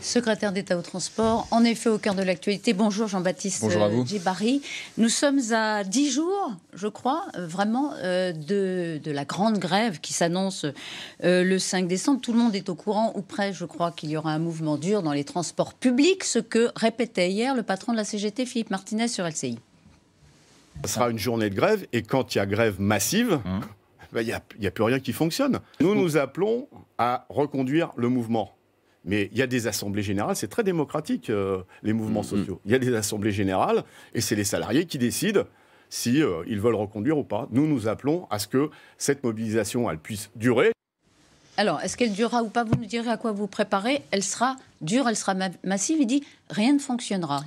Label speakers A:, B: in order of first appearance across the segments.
A: Secrétaire d'État au transport, en effet au cœur de l'actualité. Bonjour Jean-Baptiste Djebbari. Nous sommes à 10 jours, je crois, vraiment, de la grande grève qui s'annonce le 5 décembre. Tout le monde est au courant, ou près, je crois, qu'il y aura un mouvement dur dans les transports publics, ce que répétait hier le patron de la CGT, Philippe Martinez, sur LCI.
B: Ce sera une journée de grève, et quand il y a grève massive, il n'y a plus rien qui fonctionne. Nous appelons à reconduire le mouvement. Mais il y a des assemblées générales, c'est très démocratique, les mouvements sociaux. Il y a des assemblées générales, et c'est les salariés qui décident si ils veulent reconduire ou pas. Nous appelons à ce que cette mobilisation, elle puisse durer.
A: Alors, est-ce qu'elle durera ou pas? Vous nous direz à quoi vous préparez. Elle sera dure, elle sera massive. Il dit rien ne fonctionnera.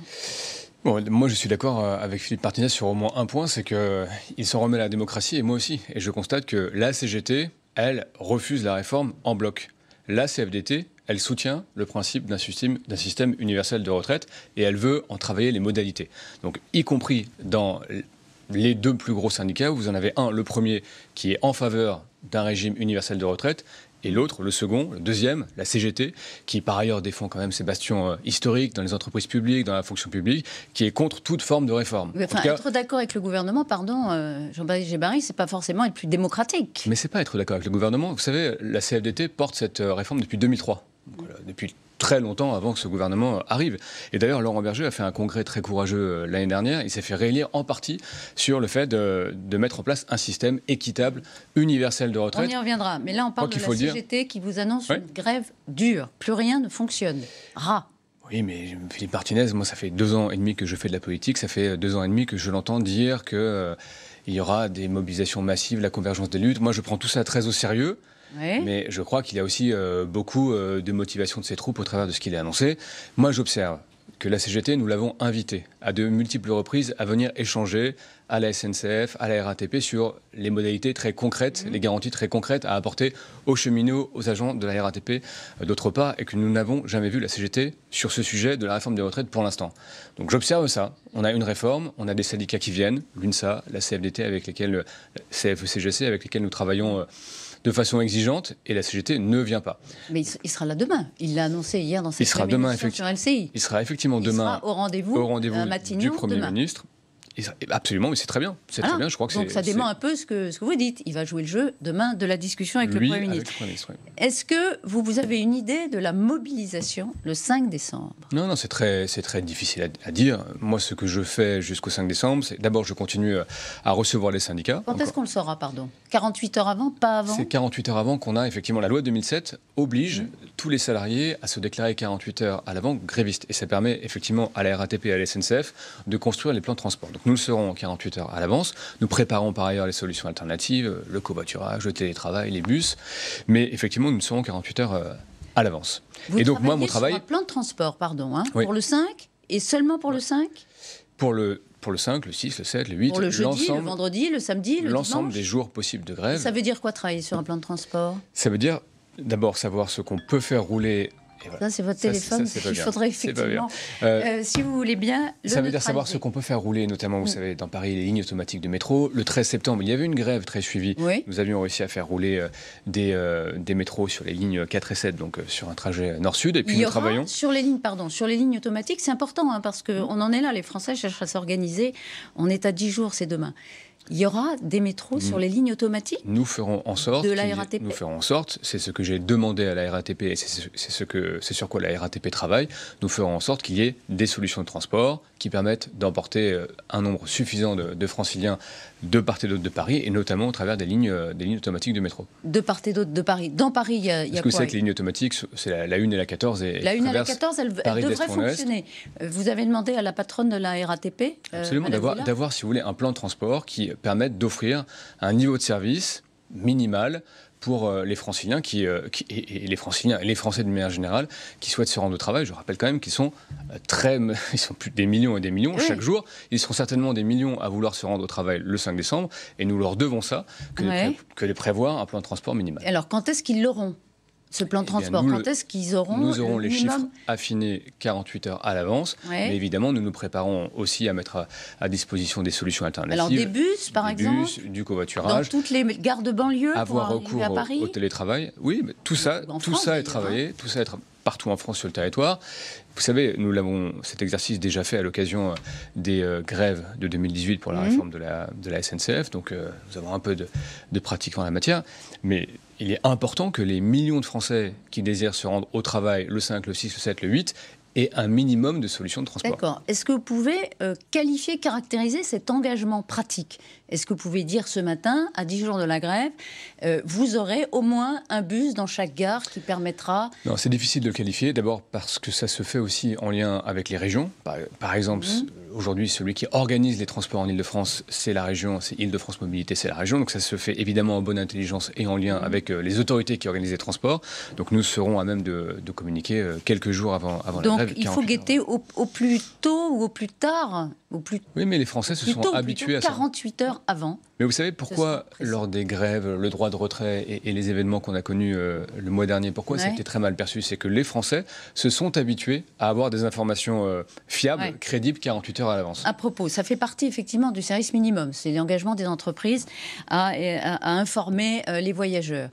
C: Bon, moi, je suis d'accord avec Philippe Martinez sur au moins un point, c'est qu'il s'en remet à la démocratie, et moi aussi. Et je constate que la CGT, elle, refuse la réforme en bloc. La CFDT, elle soutient le principe d'un système universel de retraite, et elle veut en travailler les modalités. Donc, y compris dans les deux plus gros syndicats, vous en avez un, le premier, qui est en faveur d'un régime universel de retraite, et l'autre, le second, le deuxième, la CGT, qui par ailleurs défend quand même ses bastions historiques dans les entreprises publiques, dans la fonction publique, qui est contre toute forme de réforme.
A: Enfin, être d'accord avec le gouvernement, pardon, Jean-Baptiste Djebbari, c'est pas forcément être plus démocratique.
C: Mais c'est pas être d'accord avec le gouvernement. Vous savez, la CFDT porte cette réforme depuis 2003. Donc, depuis très longtemps avant que ce gouvernement arrive. Et d'ailleurs, Laurent Berger a fait un congrès très courageux l'année dernière. Il s'est fait réélire en partie sur le fait de mettre en place un système équitable, universel de retraite.
A: On y reviendra. Mais là, on parle de la CGT qui vous annonce une grève dure. Plus rien ne fonctionne.
C: Oui, mais Philippe Martinez, moi, ça fait 2 ans et demi que je fais de la politique. Ça fait 2 ans et demi que je l'entends dire qu'il y aura des mobilisations massives, la convergence des luttes. Moi, je prends tout ça très au sérieux. Oui. Mais je crois qu'il y a aussi beaucoup de motivation de ses troupes au travers de ce qu'il a annoncé. Moi, j'observe que la CGT, nous l'avons invité à de multiples reprises à venir échanger à la SNCF, à la RATP sur les modalités très concrètes, les garanties très concrètes à apporter aux cheminots, aux agents de la RATP, d'autre part, et que nous n'avons jamais vu la CGT sur ce sujet de la réforme des retraites pour l'instant. Donc j'observe ça. On a une réforme, on a des syndicats qui viennent, l'UNSA, la CFDT, avec lesquels, CFE-CGC, avec lesquels nous travaillons de façon exigeante, et la CGT ne vient pas.
A: Mais il sera là demain. Il l'a annoncé hier dans cette émission sur LCI.
C: Il sera effectivement demain
A: au rendez-vous
C: du Premier ministre. Absolument, mais c'est très bien. C'est très bien. Je crois que
A: donc ça dément un peu ce que vous dites. Il va jouer le jeu demain de la discussion avec le Premier ministre. Est-ce que vous avez une idée de la mobilisation le 5 décembre?
C: Non, c'est très difficile à dire. Moi, ce que je fais jusqu'au 5 décembre, c'est d'abord je continue à recevoir les syndicats.
A: Quand est-ce qu'on le saura, pardon? 48 heures avant, pas avant?
C: C'est 48 heures avant qu'on a effectivement la loi 2007 oblige tous les salariés à se déclarer 48 heures à l'avant grévistes. Et ça permet effectivement à la RATP et à la SNCF de construire les plans de transport. Donc nous le serons 48 heures à l'avance. Nous préparons par ailleurs les solutions alternatives, le covoiturage, le télétravail, les bus. Mais effectivement, nous le serons 48 heures à l'avance.
A: Et donc moi, mon travail... sur un plan de transport, pardon, oui. Pour le 5 et seulement pour le 5
C: pour le 5, le 6, le 7, le 8,
A: pour le jeudi, le vendredi, le samedi, le dimanche.
C: L'ensemble des jours possibles de grève.
A: Et ça veut dire quoi, travailler sur un plan de transport?
C: Ça veut dire d'abord savoir ce qu'on peut faire rouler.
A: Ça, c'est votre téléphone. Il faudrait effectivement, si vous voulez bien,
C: ça veut dire savoir ce qu'on peut faire rouler, notamment, vous savez, dans Paris, les lignes automatiques de métro. Le 13 septembre, il y avait une grève très suivie. Oui. Nous avions réussi à faire rouler des métros sur les lignes 4 et 7, donc sur un trajet nord-sud. Et puis nous travaillons
A: sur les lignes automatiques. C'est important, parce qu'on en est là. Les Français cherchent à s'organiser. On est à 10 jours, c'est demain. Il y aura des métros sur les lignes automatiques?
C: Nous ferons en sorte.
A: De la RATP.
C: Nous ferons en sorte, c'est ce que j'ai demandé à la RATP et c'est sur quoi la RATP travaille. Nous ferons en sorte qu'il y ait des solutions de transport qui permettent d'emporter un nombre suffisant de franciliens de part et d'autre de Paris, et notamment au travers des lignes automatiques de métro.
A: De part et d'autre de Paris. Dans Paris, il y a quoi?
C: Parce que c'est que les lignes automatiques, c'est la 1 et la 14. Et
A: la 1 et la 14, elle devrait fonctionner. Vous avez demandé à la patronne de la RATP
C: absolument, d'avoir, si vous voulez, un plan de transport qui permette d'offrir un niveau de service minimal pour les franciliens et les franciliens et les Français de manière générale qui souhaitent se rendre au travail. Je rappelle quand même qu'ils sont ils sont plus des millions et des millions chaque jour. Ils seront certainement des millions à vouloir se rendre au travail le 5 décembre et nous leur devons ça que de prévoir un plan de transport minimal.
A: Alors quand est-ce qu'ils l'auront, ce plan de transport? Quand est-ce qu'ils auront
C: Nous aurons les chiffres affinés 48 heures à l'avance. Mais évidemment, nous nous préparons aussi à mettre à disposition des solutions alternatives.
A: Alors des bus, par exemple,
C: du covoiturage.
A: Dans toutes les gares de banlieue
C: avoir recours au télétravail. Oui, mais tout ça est travaillé. partout en France sur le territoire. Vous savez, nous l'avons, cet exercice déjà fait à l'occasion des grèves de 2018 pour la réforme de la SNCF, donc nous avons un peu de pratique en la matière, mais il est important que les millions de Français qui désirent se rendre au travail le 5, le 6, le 7, le 8 aient un minimum de solutions de transport.
A: D'accord. Est-ce que vous pouvez qualifier, caractériser cet engagement pratique ? Est-ce que vous pouvez dire ce matin, à 10 jours de la grève, vous aurez au moins un bus dans chaque gare qui permettra...
C: Non, c'est difficile de le qualifier. D'abord parce que ça se fait aussi en lien avec les régions. Par exemple, aujourd'hui, celui qui organise les transports en Île-de-France, c'est la région, c'est Île-de-France Mobilité, c'est la région. Donc ça se fait évidemment en bonne intelligence et en lien avec les autorités qui organisent les transports. Donc nous serons à même de communiquer quelques jours avant la grève.
A: Donc il faut guetter au plus tôt ou au plus tard
C: Oui, mais les Français se sont habitués à ça.
A: 48 heures avant.
C: Mais vous savez pourquoi, lors des grèves, le droit de retrait et les événements qu'on a connus le mois dernier, pourquoi c'était très mal perçu? C'est que les Français se sont habitués à avoir des informations fiables, crédibles, 48 heures à l'avance.
A: À propos, ça fait partie effectivement du service minimum. C'est l'engagement des entreprises à informer les voyageurs.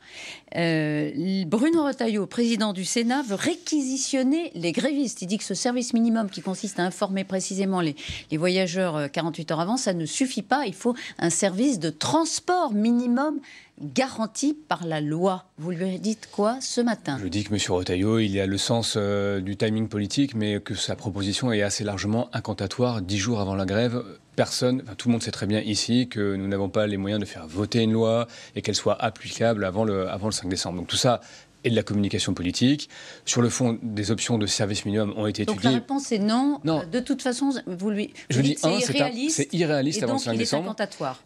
A: Bruno Retailleau, président du Sénat, veut réquisitionner les grévistes. Il dit que ce service minimum qui consiste à informer précisément les voyageurs 48 heures avant, ça ne suffit pas. Il faut un service de transport minimum garanti par la loi. Vous lui dites quoi ce matin?
C: Je dis que M. Retailleau, il a le sens du timing politique, mais que sa proposition est assez largement incantatoire. 10 jours avant la grève, tout le monde sait très bien ici que nous n'avons pas les moyens de faire voter une loi et qu'elle soit applicable avant le 5 décembre. Donc tout ça et de la communication politique. Sur le fond, des options de service minimum ont été étudiées.
A: Donc la réponse est non. De toute façon,
C: je dis c'est irréaliste avant le 5 décembre.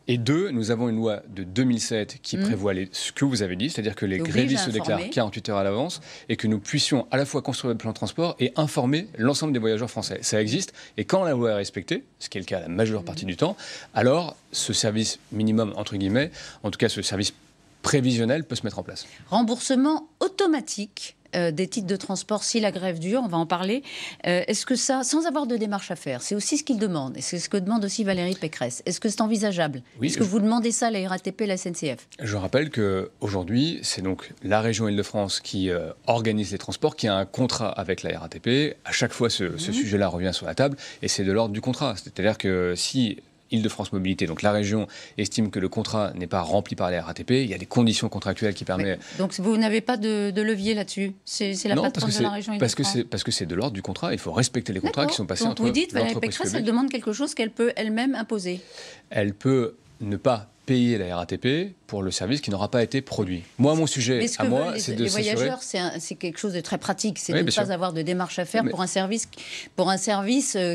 C: Et 2, nous avons une loi de 2007 qui prévoit ce que vous avez dit, c'est-à-dire que les grévistes se déclarent 48 heures à l'avance et que nous puissions à la fois construire le plan de transport et informer l'ensemble des voyageurs français. Ça existe. Et quand la loi est respectée, ce qui est le cas la majeure partie du temps, alors ce service minimum, entre guillemets, en tout cas ce service prévisionnel peut se mettre en place.
A: Remboursement automatique des titres de transport si la grève dure, on va en parler. Est-ce que ça, sans avoir de démarche à faire, c'est aussi ce qu'il demande, et c'est ce que demande aussi Valérie Pécresse. Est-ce que c'est envisageable? Oui, est-ce que vous demandez ça à la RATP et la SNCF?
C: Je rappelle qu'aujourd'hui, c'est donc la région Île-de-France qui organise les transports, qui a un contrat avec la RATP. À chaque fois, ce sujet-là revient sur la table, et c'est de l'ordre du contrat. C'est-à-dire que si Île-de-France Mobilité, donc la région, estime que le contrat n'est pas rempli par la RATP, il y a des conditions contractuelles qui permettent...
A: Donc vous n'avez pas de levier là-dessus? C'est la patronne de la région Île-de-France?
C: Parce que c'est de l'ordre du contrat, il faut respecter les contrats qui sont passés entre l'entreprise publique.
A: Vous dites, Valérie Pécresse, elle demande quelque chose qu'elle peut elle-même imposer.
C: Elle peut ne pas payer la RATP pour le service qui n'aura pas été produit. Moi, mon sujet à moi, c'est de s'assurer...
A: Les voyageurs, c'est quelque chose de très pratique, c'est de ne pas avoir de démarche à faire pour un service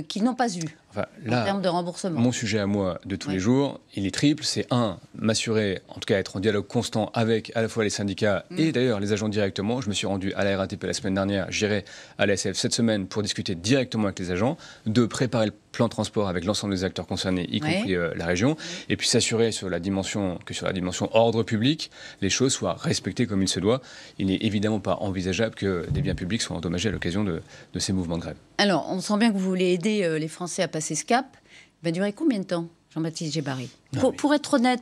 A: qu'ils n'ont pas eu. En termes de remboursement.
C: Mon sujet à moi de tous les jours, il est triple. C'est m'assurer, en tout cas être en dialogue constant avec à la fois les syndicats et d'ailleurs les agents directement. Je me suis rendu à la RATP la semaine dernière, j'irai à la SNCF cette semaine pour discuter directement avec les agents, de préparer le plan de transport avec l'ensemble des acteurs concernés, y compris la région, et puis s'assurer sur la dimension ordre public, les choses soient respectées comme il se doit. Il n'est évidemment pas envisageable que des biens publics soient endommagés à l'occasion de ces mouvements de grève.
A: Alors, on sent bien que vous voulez aider les Français à passer ce cap. Il va durer combien de temps, Jean-Baptiste Djebbari? Pour être honnête,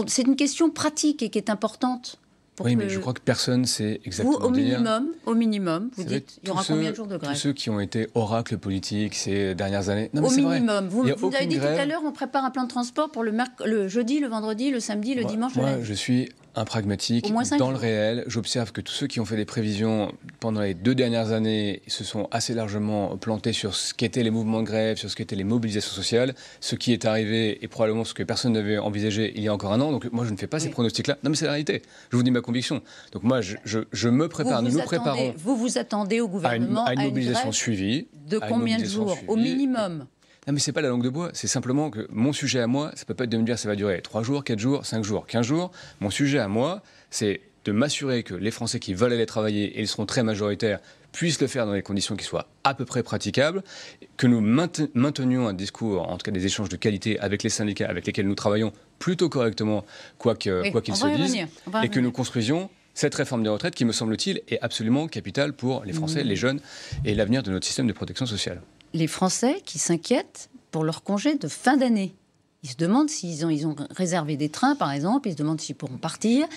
A: c'est une question pratique et qui est importante.
C: Mais je crois que personne sait exactement dire.
A: Au minimum, vous dites, il y aura combien de jours de grève?
C: Tous ceux qui ont été oracles politiques ces dernières années.
A: Au minimum. Vous avez dit tout à l'heure, on prépare un plan de transport pour le jeudi, le vendredi, le samedi, le dimanche, le lundi.
C: Je suis un pragmatique. Dans le réel, j'observe que tous ceux qui ont fait des prévisions pendant les 2 dernières années se sont assez largement plantés sur ce qu'étaient les mouvements de grève, sur ce qu'étaient les mobilisations sociales. Ce qui est arrivé est probablement ce que personne n'avait envisagé il y a encore un an. Donc moi, je ne fais pas ces pronostics-là. Non, mais c'est la réalité. Je vous dis ma conviction. Donc moi, je me prépare, nous préparons...
A: Vous attendez au gouvernement
C: à une mobilisation suivie.
A: De combien de jours? Au minimum?
C: Non, mais c'est pas la langue de bois, c'est simplement que mon sujet à moi, ça peut pas être de me dire ça va durer 3 jours, 4 jours, 5 jours, 15 jours. Mon sujet à moi, c'est de m'assurer que les Français qui veulent aller travailler, et ils seront très majoritaires, puissent le faire dans des conditions qui soient à peu près praticables, que nous maintenions un discours, en tout cas des échanges de qualité avec les syndicats avec lesquels nous travaillons plutôt correctement, quoi qu'ils se disent, et que nous construisions cette réforme des retraites qui, me semble-t-il, est absolument capitale pour les Français, les jeunes et l'avenir de notre système de protection sociale.
A: Les Français qui s'inquiètent pour leur congé de fin d'année. Ils se demandent s'ils ont réservé des trains, par exemple. Ils se demandent s'ils pourront partir.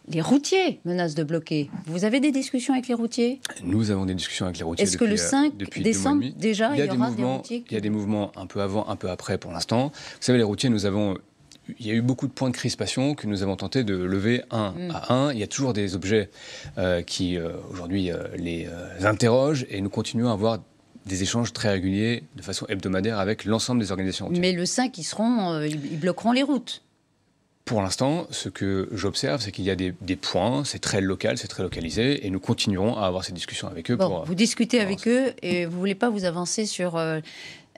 A: Les routiers menacent de bloquer. Vous avez des discussions avec les routiers?
C: Nous avons des discussions avec les routiers.
A: Est-ce que le 5 décembre, déjà, il y aura des routiers
C: Il y a des mouvements un peu avant, un peu après pour l'instant. Vous savez, les routiers, il y a eu beaucoup de points de crispation que nous avons tenté de lever un à un. Il y a toujours des objets qui, aujourd'hui, les interrogent et nous continuons à avoir des échanges très réguliers de façon hebdomadaire avec l'ensemble des organisations routières.
A: Mais le 5, ils bloqueront les routes.
C: Pour l'instant, ce que j'observe, c'est qu'il y a des points, c'est très local, c'est très localisé, et nous continuerons à avoir ces discussions avec eux.
A: Vous discutez avec eux et vous ne voulez pas vous avancer sur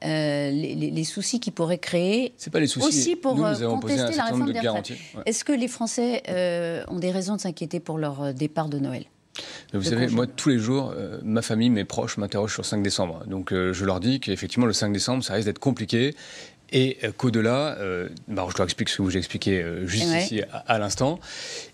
A: les soucis qu'ils pourraient créer.
C: C'est pas les soucis.
A: Aussi pour contester la réforme des retraites.
C: Ouais.
A: Est-ce que les Français ont des raisons de s'inquiéter pour leur départ de Noël?
C: Mais vous savez, moi, tous les jours, ma famille, mes proches m'interrogent sur le 5 décembre. Donc, je leur dis qu'effectivement, le 5 décembre, ça risque d'être compliqué. Et qu'au-delà, je leur explique ce que j'ai expliqué juste ici à l'instant.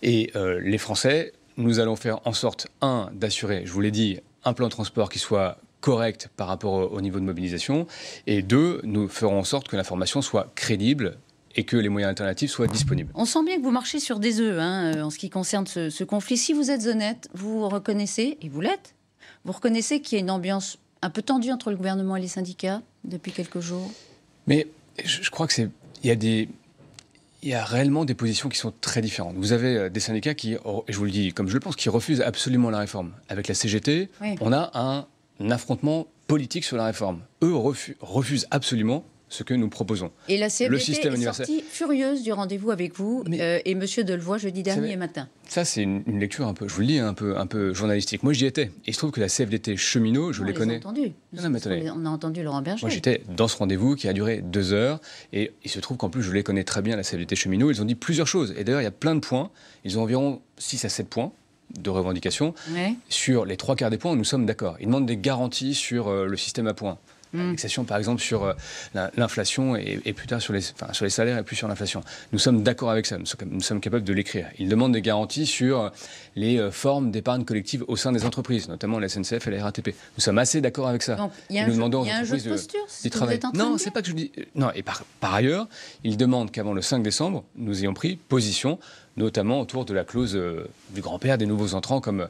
C: Et les Français, nous allons faire en sorte, d'assurer, je vous l'ai dit, un plan de transport qui soit correct par rapport au niveau de mobilisation. Et 2, nous ferons en sorte que l'information soit crédible et que les moyens alternatifs soient disponibles.
A: On sent bien que vous marchez sur des œufs en ce qui concerne ce conflit. Si vous êtes honnête, vous reconnaissez, et vous l'êtes, vous reconnaissez qu'il y a une ambiance un peu tendue entre le gouvernement et les syndicats depuis quelques jours?
C: Mais je crois que il y a réellement des positions qui sont très différentes. Vous avez des syndicats qui, et je vous le dis comme je le pense, qui refusent absolument la réforme. Avec la CGT, on a un affrontement politique sur la réforme. Eux refusent absolument ce que nous proposons.
A: Et la CFDT est sortie furieuse du rendez-vous avec vous et M. Delevoye jeudi dernier matin.
C: Ça, c'est une lecture un peu, je vous le dis, un peu journalistique. Moi, j'y étais. Et il se trouve que la CFDT cheminot, je les connais.
A: On a entendu Laurent Berger.
C: Moi, j'étais dans ce rendez-vous qui a duré 2 heures. Et il se trouve qu'en plus, je les connais très bien, la CFDT cheminot. Ils ont dit plusieurs choses. Et d'ailleurs, il y a plein de points. Ils ont environ 6 à 7 points de revendication. Sur les 3/4 des points, nous sommes d'accord. Ils demandent des garanties sur le système à points. Indexation, par exemple, sur l'inflation et plus tard sur les salaires et plus sur l'inflation. Nous sommes d'accord avec ça, nous sommes capables de l'écrire. Ils demandent des garanties sur les formes d'épargne collective au sein des entreprises, notamment la SNCF et la RATP. Nous sommes assez d'accord avec ça.
A: Donc, il y a un jeu de posture, c'est ce que vous êtes en train de dire ?
C: Non, c'est pas que je dis... Non, et par ailleurs, ils demandent qu'avant le 5 décembre, nous ayons pris position, notamment autour de la clause du grand-père des nouveaux entrants, comme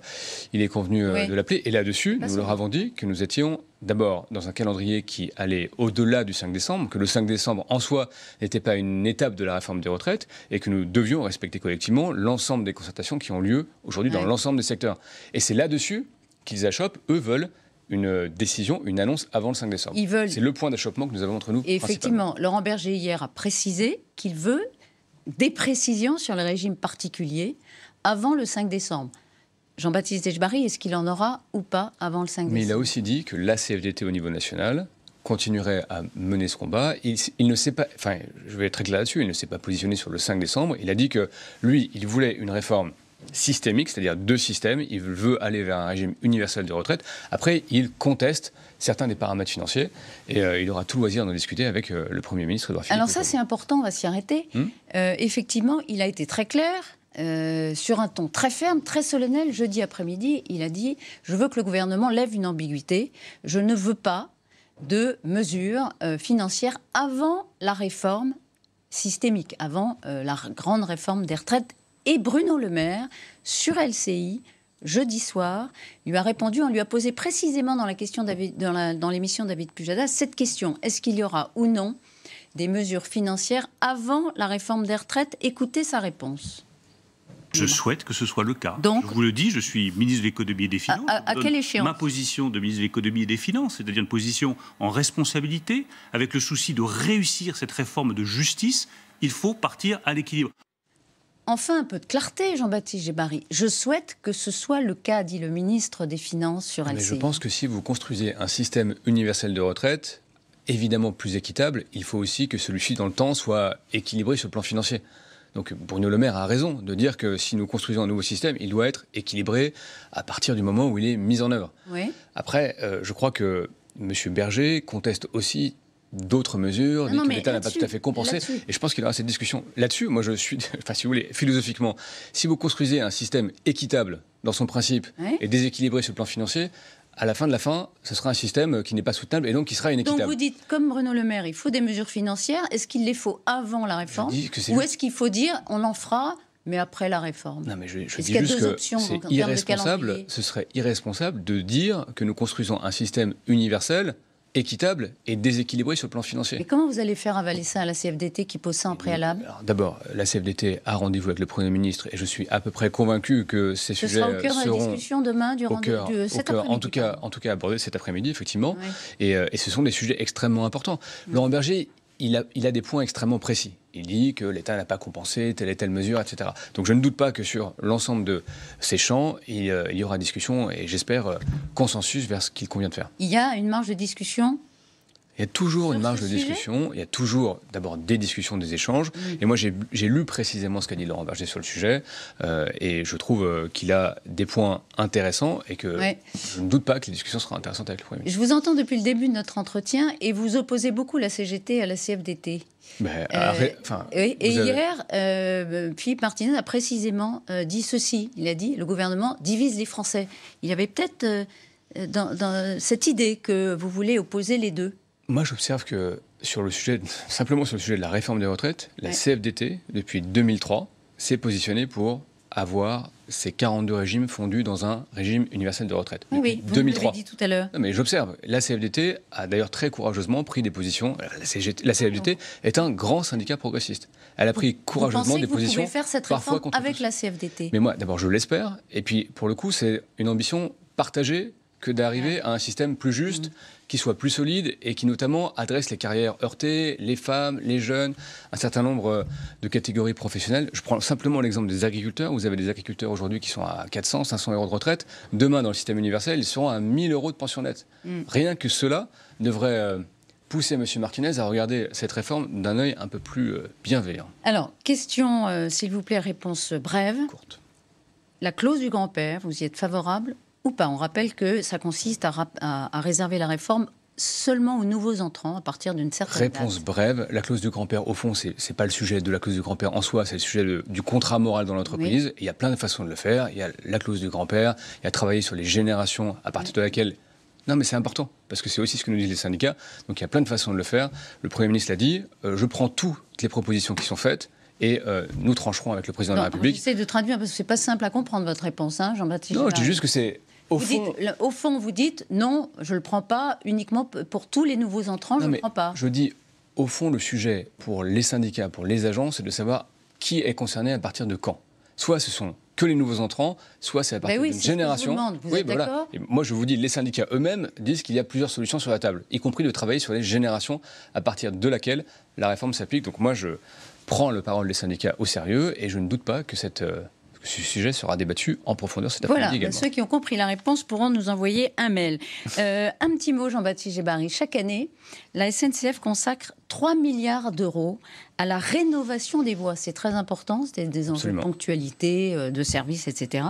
C: il est convenu de l'appeler. Et là-dessus, nous leur avons dit que nous étions d'abord dans un calendrier qui allait au-delà du 5 décembre, que le 5 décembre en soi n'était pas une étape de la réforme des retraites et que nous devions respecter collectivement l'ensemble des concertations qui ont lieu aujourd'hui dans l'ensemble des secteurs. Et c'est là-dessus qu'ils achoppent. Eux veulent une décision, une annonce avant le 5 décembre. C'est le point d'achoppement que nous avons entre nous.
A: Et effectivement, Laurent Berger hier a précisé qu'il veut des précisions sur le régime particulier avant le 5 décembre. Jean-Baptiste Djedjbari, est-ce qu'il en aura ou pas avant le 5 décembre?
C: Mais il a aussi dit que la CFDT au niveau national continuerait à mener ce combat. Il ne s'est pas, enfin, je vais être très clair là-dessus, il ne s'est pas positionné sur le 5 décembre. Il a dit que lui, il voulait une réforme systémique, c'est-à-dire 2 systèmes. Il veut aller vers un régime universel de retraite. Après, il conteste certains des paramètres financiers et il aura tout loisir d'en discuter avec le Premier ministre Édouard Philippe.
A: Alors ça, c'est important, on va s'y arrêter. Effectivement, il a été très clair. Sur un ton très ferme, très solennel, jeudi après-midi, il a dit « Je veux que le gouvernement lève une ambiguïté. Je ne veux pas de mesures financières avant la réforme systémique, avant la grande réforme des retraites. » Et Bruno Le Maire, sur LCI, jeudi soir, lui a répondu, on lui a posé précisément dans l'émission David Pujadas cette question. Est-ce qu'il y aura ou non des mesures financières avant la réforme des retraites? Écoutez sa réponse.
D: Je souhaite que ce soit le cas.
A: Donc,
D: je vous le dis, je suis ministre de l'économie et des finances.
A: À quelle échéance?
D: Ma position de ministre de l'économie et des finances, c'est-à-dire une position en responsabilité, avec le souci de réussir cette réforme de justice, il faut partir à l'équilibre.
A: Enfin, un peu de clarté, Jean-Baptiste Djedjbari. Je souhaite que ce soit le cas, dit le ministre des Finances sur LCI.
C: Mais je pense que si vous construisez un système universel de retraite, évidemment plus équitable, il faut aussi que celui-ci, dans le temps, soit équilibré sur le plan financier. Donc Bruno Le Maire a raison de dire que si nous construisons un nouveau système, il doit être équilibré à partir du moment où il est mis en œuvre.
A: Oui.
C: Après, je crois que M. Berger conteste aussi d'autres mesures, dit que l'État n'a pas tout à fait compensé. Et je pense qu'il y aura cette discussion là-dessus. Moi, je suis, enfin, si vous voulez, philosophiquement, si vous construisez un système équitable dans son principe et déséquilibré sur le plan financier, à la fin de la fin, ce sera un système qui n'est pas soutenable et donc qui sera inéquitable.
A: Donc vous dites, comme Bruno Le Maire, il faut des mesures financières. Est-ce qu'il les faut avant la réforme ou est-ce qu'il faut dire on en fera mais après la réforme?
C: Non, mais je dis juste que c'est irresponsable, ce serait irresponsable de dire que nous construisons un système universel, équitable et déséquilibré sur le plan financier.
A: Mais comment vous allez faire avaler ça à la CFDT qui pose ça en préalable?
C: D'abord, la CFDT a rendez-vous avec le Premier ministre et je suis à peu près convaincu que ces sujets seront...
A: Ce sera au cœur de la discussion demain, cet après-midi.
C: En tout cas, abordé cet après-midi, effectivement. Oui. Et ce sont des sujets extrêmement importants. Laurent Berger, il a des points extrêmement précis. Il dit que l'État n'a pas compensé telle et telle mesure, etc. Donc je ne doute pas que sur l'ensemble de ces champs, il y aura discussion et j'espère consensus vers ce qu'il convient de faire.
A: Il y a une marge de discussion?
C: Il y a toujours une marge de discussion, il y a toujours d'abord des discussions, des échanges. Et moi j'ai lu précisément ce qu'a dit Laurent Berger sur le sujet et je trouve qu'il a des points intéressants et que je ne doute pas que les discussions seront intéressantes avec le Premier ministre.
A: Je vous entends depuis le début de notre entretien et vous opposez beaucoup la CGT à la CFDT. Hier, Philippe Martinez a précisément dit ceci. Il a dit le gouvernement divise les Français. Il y avait peut-être dans cette idée que vous voulez opposer les deux.
C: Moi, j'observe que simplement sur le sujet de la réforme des retraites, la CFDT, depuis 2003, s'est positionnée pour avoir ces 42 régimes fondus dans un régime universel de retraite.
A: Oui, vous l'avez dit tout à l'heure.
C: Non, mais j'observe. La CFDT a d'ailleurs très courageusement pris des positions. La CFDT est un grand syndicat progressiste. Elle a pris courageusement des positions.
A: Vous pouvez faire cette réforme avec la CFDT?
C: Mais moi, d'abord, je l'espère. Et puis, pour le coup, c'est une ambition partagée que d'arriver à un système plus juste, qui soit plus solide et qui notamment adresse les carrières heurtées, les femmes, les jeunes, un certain nombre de catégories professionnelles. Je prends simplement l'exemple des agriculteurs. Vous avez des agriculteurs aujourd'hui qui sont à 400, 500 euros de retraite. Demain, dans le système universel, ils seront à 1000 euros de pension nette. Rien que cela devrait pousser M. Martinez à regarder cette réforme d'un œil un peu plus bienveillant.
A: Alors, question, s'il vous plaît, réponse brève.
C: Courte.
A: La clause du grand-père, vous y êtes favorable ou pas? On rappelle que ça consiste à réserver la réforme seulement aux nouveaux entrants à partir d'une certaine
C: Réponse
A: date. Brève.
C: La clause du grand-père, au fond, c'est pas le sujet de la clause du grand-père en soi, c'est le sujet du contrat moral dans l'entreprise. Oui. Il y a plein de façons de le faire. Il y a la clause du grand-père, il y a travailler sur les générations à partir de laquelle... Non, mais c'est important, parce que c'est aussi ce que nous disent les syndicats. Donc il y a plein de façons de le faire. Le Premier ministre l'a dit, je prends toutes les propositions qui sont faites, et nous trancherons avec le Président de la République.
A: J'essaie de traduire, parce que c'est pas simple à comprendre, votre réponse, hein, Jean-Baptiste.
C: Non, je dis juste que c'est...
A: Au fond, vous dites non, je ne le prends pas uniquement pour tous les nouveaux entrants, je ne le prends pas.
C: Je dis, au fond, le sujet pour les syndicats, pour les agents, c'est de savoir qui est concerné à partir de quand. Soit ce sont que les nouveaux entrants, soit c'est à partir d'une génération.
A: Vous êtes d'accord ?
C: Et moi, je vous dis, les syndicats eux-mêmes disent qu'il y a plusieurs solutions sur la table, y compris de travailler sur les générations à partir de laquelle la réforme s'applique. Donc moi, je prends la parole des syndicats au sérieux et je ne doute pas que ce sujet sera débattu en profondeur cet après-midi également.
A: Ceux qui ont compris la réponse pourront nous envoyer un mail. Un petit mot, Jean-Baptiste Djebbari. Chaque année, la SNCF consacre 3 milliards d'euros à la rénovation des voies. C'est très important, c'est des enjeux de ponctualité, de services, etc.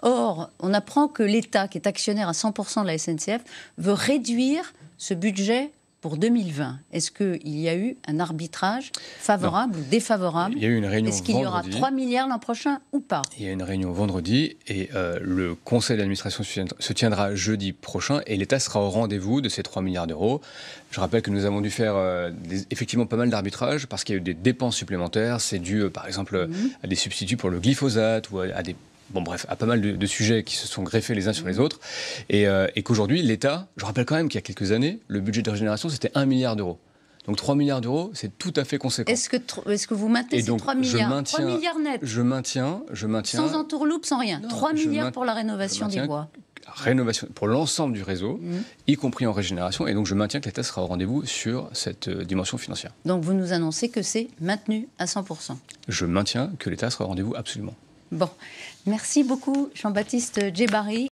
A: Or, on apprend que l'État, qui est actionnaire à 100% de la SNCF, veut réduire ce budget pour 2020. Est-ce qu'il y a eu un arbitrage favorable ou défavorable?
C: Il y a eu une réunion vendredi.
A: Est-ce qu'il y aura 3 milliards l'an prochain ou pas?
C: Il y a une réunion vendredi et le conseil d'administration se tiendra jeudi prochain et l'État sera au rendez-vous de ces 3 milliards d'euros. Je rappelle que nous avons dû faire effectivement pas mal d'arbitrages parce qu'il y a eu des dépenses supplémentaires. C'est dû par exemple à des substituts pour le glyphosate ou à des... Bon bref, à pas mal de sujets qui se sont greffés les uns sur les autres, et qu'aujourd'hui, l'État, je rappelle quand même qu'il y a quelques années, le budget de régénération, c'était 1 milliard d'euros. Donc 3 milliards d'euros, c'est tout à fait conséquent.
A: Est-ce que vous maintenez ces 3 milliards 3 milliards nets.
C: Je maintiens.
A: Sans entourloupe, sans rien. 3 milliards pour la rénovation des voies.
C: Rénovation pour l'ensemble du réseau, y compris en régénération, et donc je maintiens que l'État sera au rendez-vous sur cette dimension financière.
A: Donc vous nous annoncez que c'est maintenu à 100%.
C: Je maintiens que l'État sera au rendez-vous absolument.
A: Bon, merci beaucoup Jean-Baptiste Djebbari.